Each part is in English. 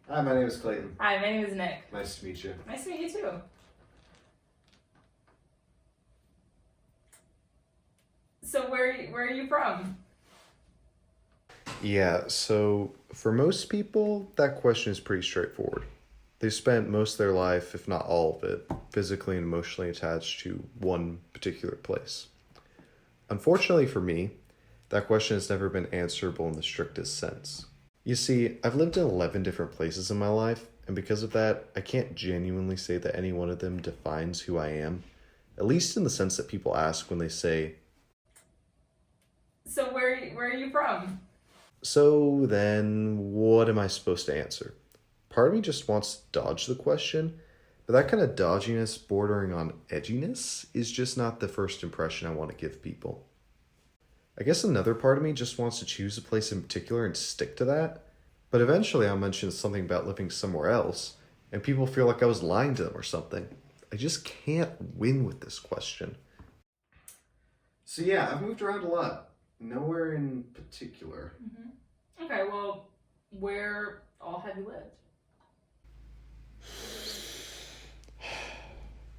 Hi, my name is Clayton. Hi, my name is Nick. Nice to meet you. Nice to meet you too. So where are you from? Yeah, so for most people, that question is pretty straightforward. They spent most of their life, if not all of it, physically and emotionally attached to one particular place. Unfortunately for me, that question has never been answerable in the strictest sense. You see, I've lived in 11 different places in my life, and because of that, I can't genuinely say that any one of them defines who I am, at least in the sense that people ask when they say, So where are you from? "So then, what am I supposed to answer?" Part of me just wants to dodge the question, but that kind of dodginess bordering on edginess is just not the first impression I want to give people. I guess another part of me just wants to choose a place in particular and stick to that, but eventually I'll mention something about living somewhere else, and people feel like I was lying to them or something. I just can't win with this question. So yeah, I've moved around a lot. Nowhere in particular. Okay, well, where all have you lived?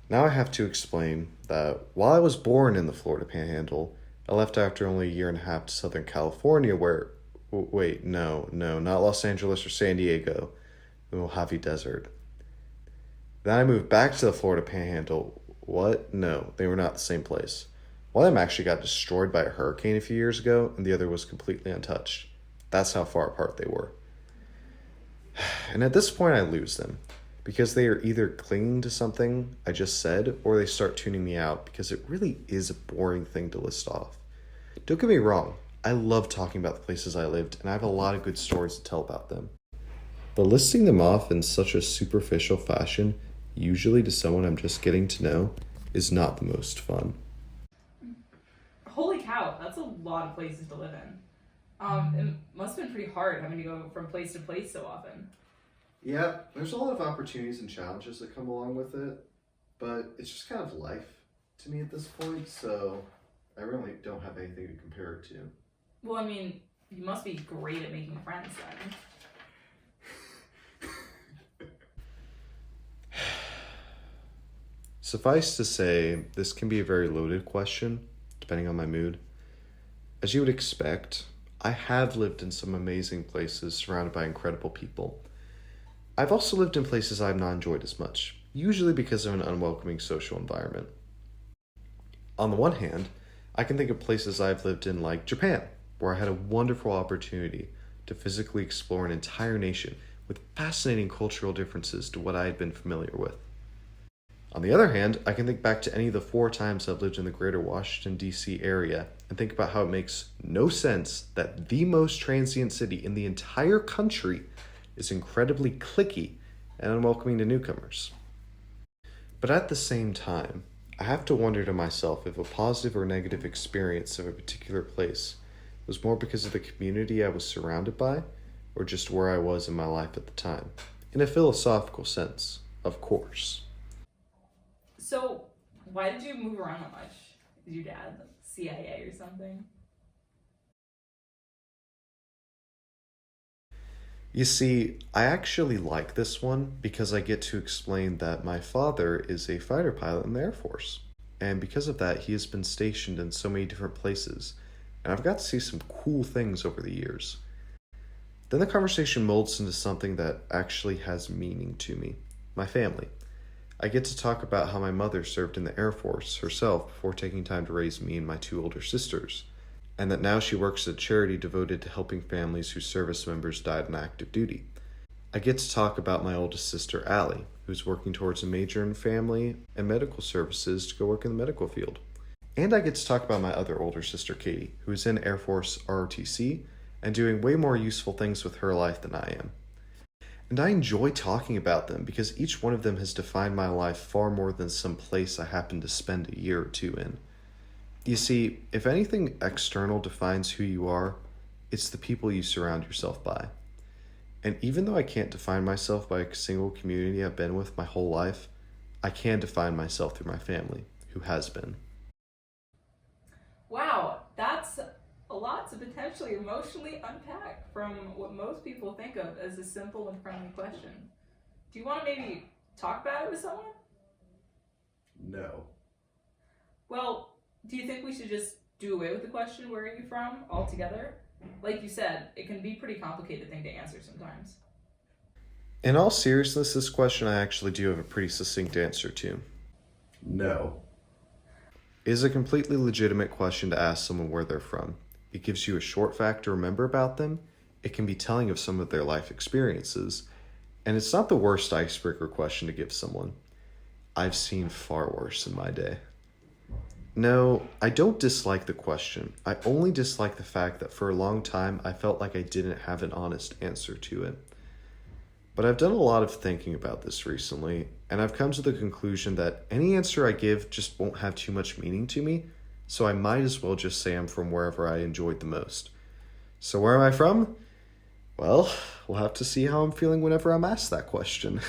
Now I have to explain that while I was born in the Florida Panhandle, I left after only a year and a half to Southern California where, wait, no, not Los Angeles or San Diego, the Mojave Desert. Then I moved back to the Florida Panhandle. What? No, they were not the same place. One of them actually got destroyed by a hurricane a few years ago, and the other was completely untouched. That's how far apart they were. And at this point, I lose them because they are either clinging to something I just said or they start tuning me out because it really is a boring thing to list off. Don't get me wrong, I love talking about the places I lived, and I have a lot of good stories to tell about them. But listing them off in such a superficial fashion, usually to someone I'm just getting to know, is not the most fun. Holy cow, that's a lot of places to live in. It must have been pretty hard having to go from place to place so often. Yeah, there's a lot of opportunities and challenges that come along with it, but it's just kind of life to me at this point, so I really don't have anything to compare it to. Well, I mean, you must be great at making friends then. Suffice to say, this can be a very loaded question, depending on my mood. As you would expect, I have lived in some amazing places surrounded by incredible people. I've also lived in places I've not enjoyed as much, usually because of an unwelcoming social environment. On the one hand, I can think of places I've lived in like Japan, where I had a wonderful opportunity to physically explore an entire nation with fascinating cultural differences to what I had been familiar with. On the other hand, I can think back to any of the 4 times I've lived in the greater Washington, D.C. area and think about how it makes no sense that the most transient city in the entire country is incredibly cliquey and unwelcoming to newcomers. But at the same time, I have to wonder to myself if a positive or negative experience of a particular place was more because of the community I was surrounded by or just where I was in my life at the time. In a philosophical sense, of course. So why did you move around that much? Is your dad like CIA or something? You see, I actually like this one because I get to explain that my father is a fighter pilot in the Air Force. And because of that, he has been stationed in so many different places. And I've got to see some cool things over the years. Then the conversation molds into something that actually has meaning to me. My family. I get to talk about how my mother served in the Air Force herself before taking time to raise me and my 2 older sisters, and that now she works at a charity devoted to helping families whose service members died on active duty. I get to talk about my oldest sister, Allie, who's working towards a major in family and medical services to go work in the medical field. And I get to talk about my other older sister, Katie, who is in Air Force ROTC and doing way more useful things with her life than I am. And I enjoy talking about them because each one of them has defined my life far more than some place I happen to spend a year or 2 in. You see, if anything external defines who you are, it's the people you surround yourself by. And even though I can't define myself by a single community I've been with my whole life, I can define myself through my family, who has been. Wow, that's a lot to potentially emotionally unpack from what most people think of as a simple and friendly question. Do you want to maybe talk about it with someone? No. Well, do you think we should just do away with the question, where are you from, altogether? Like you said, it can be a pretty complicated thing to answer sometimes. In all seriousness, this question I actually do have a pretty succinct answer to. No. It is a completely legitimate question to ask someone where they're from. It gives you a short fact to remember about them, it can be telling of some of their life experiences, and it's not the worst icebreaker question to give someone. I've seen far worse in my day. No, I don't dislike the question. I only dislike the fact that for a long time I felt like I didn't have an honest answer to it. But I've done a lot of thinking about this recently, and I've come to the conclusion that any answer I give just won't have too much meaning to me, so I might as well just say I'm from wherever I enjoyed the most. So where am I from? Well, we'll have to see how I'm feeling whenever I'm asked that question.